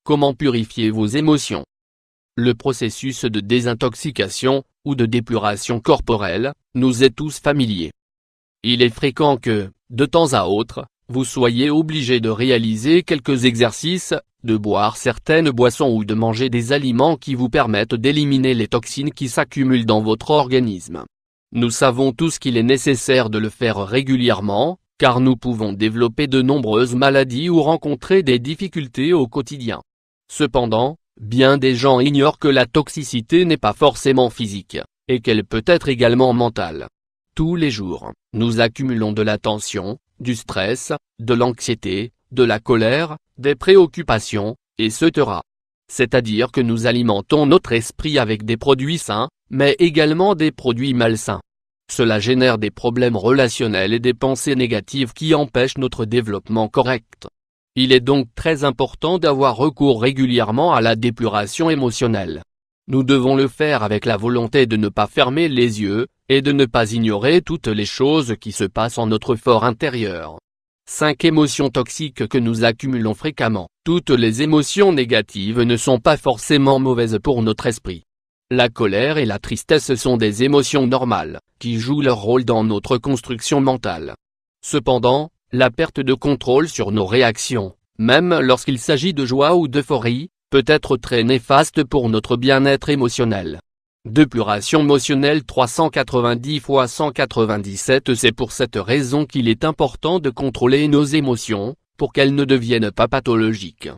Comment purifier vos émotions? Le processus de désintoxication, ou de d'épuration corporelle, nous est tous familier. Il est fréquent que, de temps à autre, vous soyez obligé de réaliser quelques exercices, de boire certaines boissons ou de manger des aliments qui vous permettent d'éliminer les toxines qui s'accumulent dans votre organisme. Nous savons tous qu'il est nécessaire de le faire régulièrement, car nous pouvons développer de nombreuses maladies ou rencontrer des difficultés au quotidien. Cependant, bien des gens ignorent que la toxicité n'est pas forcément physique, et qu'elle peut être également mentale. Tous les jours, nous accumulons de la tension, du stress, de l'anxiété, de la colère, des préoccupations, etc. C'est-à-dire que nous alimentons notre esprit avec des produits sains, mais également des produits malsains. Cela génère des problèmes relationnels et des pensées négatives qui empêchent notre développement correct. Il est donc très important d'avoir recours régulièrement à la dépuration émotionnelle. Nous devons le faire avec la volonté de ne pas fermer les yeux, et de ne pas ignorer toutes les choses qui se passent en notre fort intérieur. 5 émotions toxiques que nous accumulons fréquemment. Toutes les émotions négatives ne sont pas forcément mauvaises pour notre esprit. La colère et la tristesse sont des émotions normales, qui jouent leur rôle dans notre construction mentale. Cependant, la perte de contrôle sur nos réactions, même lorsqu'il s'agit de joie ou d'euphorie, peut être très néfaste pour notre bien-être émotionnel. Depuration émotionnelle 390 x 197. C'est pour cette raison qu'il est important de contrôler nos émotions, pour qu'elles ne deviennent pas pathologiques.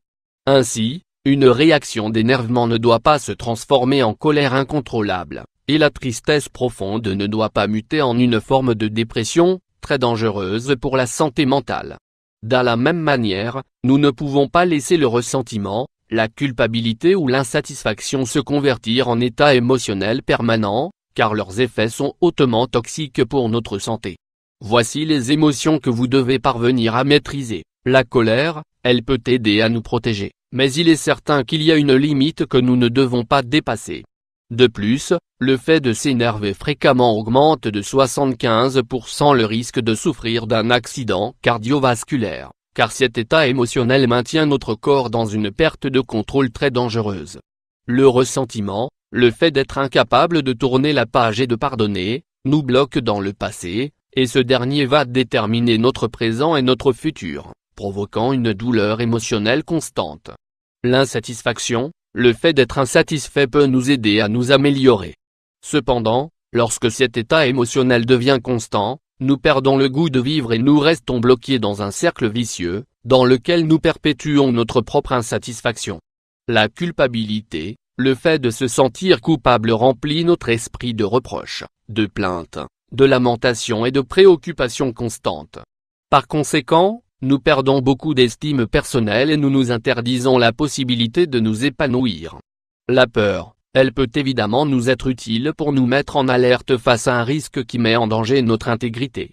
Ainsi, une réaction d'énervement ne doit pas se transformer en colère incontrôlable, et la tristesse profonde ne doit pas muter en une forme de dépression, très dangereuse pour la santé mentale. De la même manière, nous ne pouvons pas laisser le ressentiment, la culpabilité ou l'insatisfaction se convertir en état émotionnel permanent, car leurs effets sont hautement toxiques pour notre santé. Voici les émotions que vous devez parvenir à maîtriser. La colère, elle peut aider à nous protéger, mais il est certain qu'il y a une limite que nous ne devons pas dépasser. De plus, le fait de s'énerver fréquemment augmente de 75% le risque de souffrir d'un accident cardiovasculaire, car cet état émotionnel maintient notre corps dans une perte de contrôle très dangereuse. Le ressentiment, le fait d'être incapable de tourner la page et de pardonner, nous bloque dans le passé, et ce dernier va déterminer notre présent et notre futur, provoquant une douleur émotionnelle constante. L'insatisfaction, le fait d'être insatisfait peut nous aider à nous améliorer. Cependant, lorsque cet état émotionnel devient constant, nous perdons le goût de vivre et nous restons bloqués dans un cercle vicieux, dans lequel nous perpétuons notre propre insatisfaction. La culpabilité, le fait de se sentir coupable remplit notre esprit de reproches, de plaintes, de lamentations et de préoccupations constantes. Par conséquent, nous perdons beaucoup d'estime personnelle et nous nous interdisons la possibilité de nous épanouir. La peur, elle peut évidemment nous être utile pour nous mettre en alerte face à un risque qui met en danger notre intégrité.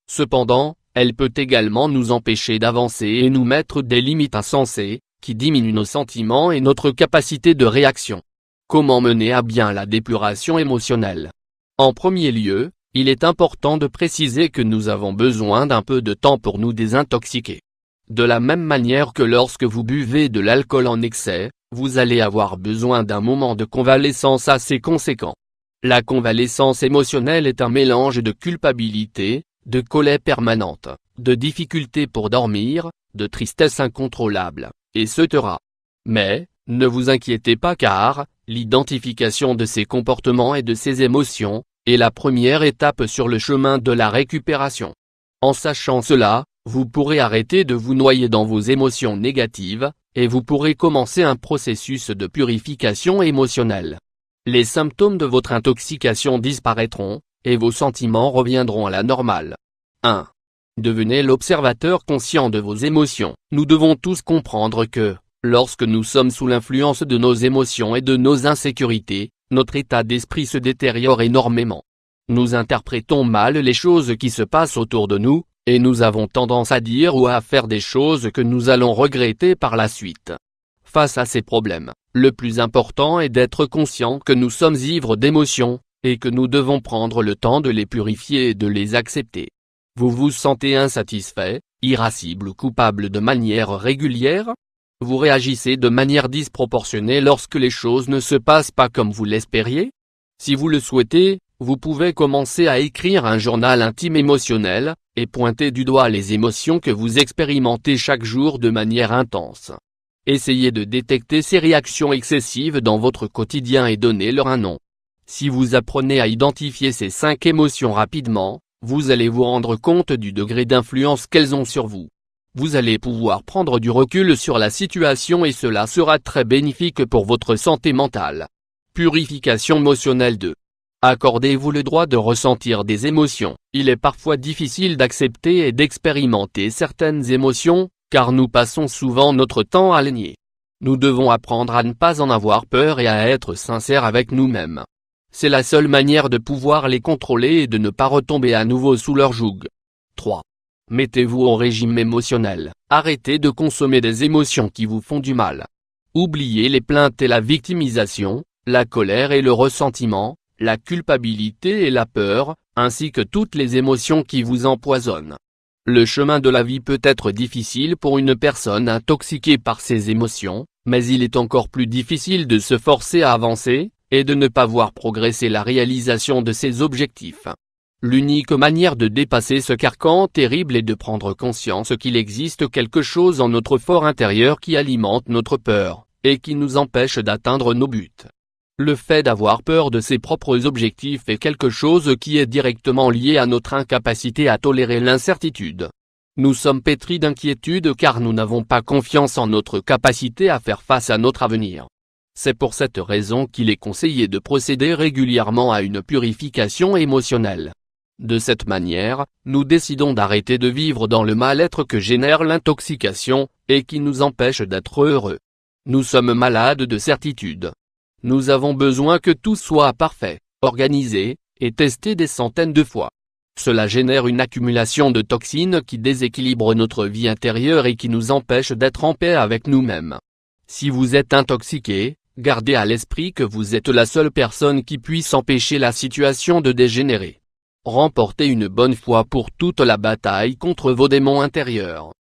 Cependant, elle peut également nous empêcher d'avancer et nous mettre des limites insensées, qui diminuent nos sentiments et notre capacité de réaction. Comment mener à bien la dépuration émotionnelle? En premier lieu, il est important de préciser que nous avons besoin d'un peu de temps pour nous désintoxiquer. De la même manière que lorsque vous buvez de l'alcool en excès, vous allez avoir besoin d'un moment de convalescence assez conséquent. La convalescence émotionnelle est un mélange de culpabilité, de colère permanente, de difficulté pour dormir, de tristesse incontrôlable, etc. Mais, ne vous inquiétez pas car, l'identification de ces comportements et de ces émotions, est la première étape sur le chemin de la récupération. En sachant cela, vous pourrez arrêter de vous noyer dans vos émotions négatives, et vous pourrez commencer un processus de purification émotionnelle. Les symptômes de votre intoxication disparaîtront, et vos sentiments reviendront à la normale. 1. Devenez l'observateur conscient de vos émotions. Nous devons tous comprendre que, lorsque nous sommes sous l'influence de nos émotions et de nos insécurités, notre état d'esprit se détériore énormément. Nous interprétons mal les choses qui se passent autour de nous, et nous avons tendance à dire ou à faire des choses que nous allons regretter par la suite. Face à ces problèmes, le plus important est d'être conscient que nous sommes ivres d'émotions, et que nous devons prendre le temps de les purifier et de les accepter. Vous vous sentez insatisfait, irascible ou coupable de manière régulière? Vous réagissez de manière disproportionnée lorsque les choses ne se passent pas comme vous l'espériez? Si vous le souhaitez, vous pouvez commencer à écrire un journal intime émotionnel, et pointer du doigt les émotions que vous expérimentez chaque jour de manière intense. Essayez de détecter ces réactions excessives dans votre quotidien et donnez-leur un nom. Si vous apprenez à identifier ces 5 émotions rapidement, vous allez vous rendre compte du degré d'influence qu'elles ont sur vous. Vous allez pouvoir prendre du recul sur la situation et cela sera très bénéfique pour votre santé mentale. Purification émotionnelle 2. Accordez-vous le droit de ressentir des émotions. Il est parfois difficile d'accepter et d'expérimenter certaines émotions, car nous passons souvent notre temps à les nier. Nous devons apprendre à ne pas en avoir peur et à être sincères avec nous-mêmes. C'est la seule manière de pouvoir les contrôler et de ne pas retomber à nouveau sous leur joug. 3. Mettez-vous au régime émotionnel. Arrêtez de consommer des émotions qui vous font du mal. Oubliez les plaintes et la victimisation, la colère et le ressentiment, la culpabilité et la peur, ainsi que toutes les émotions qui vous empoisonnent. Le chemin de la vie peut être difficile pour une personne intoxiquée par ces émotions, mais il est encore plus difficile de se forcer à avancer, et de ne pas voir progresser la réalisation de ses objectifs. L'unique manière de dépasser ce carcan terrible est de prendre conscience qu'il existe quelque chose en notre fort intérieur qui alimente notre peur, et qui nous empêche d'atteindre nos buts. Le fait d'avoir peur de ses propres objectifs est quelque chose qui est directement lié à notre incapacité à tolérer l'incertitude. Nous sommes pétris d'inquiétude car nous n'avons pas confiance en notre capacité à faire face à notre avenir. C'est pour cette raison qu'il est conseillé de procéder régulièrement à une purification émotionnelle. De cette manière, nous décidons d'arrêter de vivre dans le mal-être que génère l'intoxication, et qui nous empêche d'être heureux. Nous sommes malades de certitude. Nous avons besoin que tout soit parfait, organisé, et testé des centaines de fois. Cela génère une accumulation de toxines qui déséquilibre notre vie intérieure et qui nous empêche d'être en paix avec nous-mêmes. Si vous êtes intoxiqué, gardez à l'esprit que vous êtes la seule personne qui puisse empêcher la situation de dégénérer. Remportez une bonne fois pour toute la bataille contre vos démons intérieurs.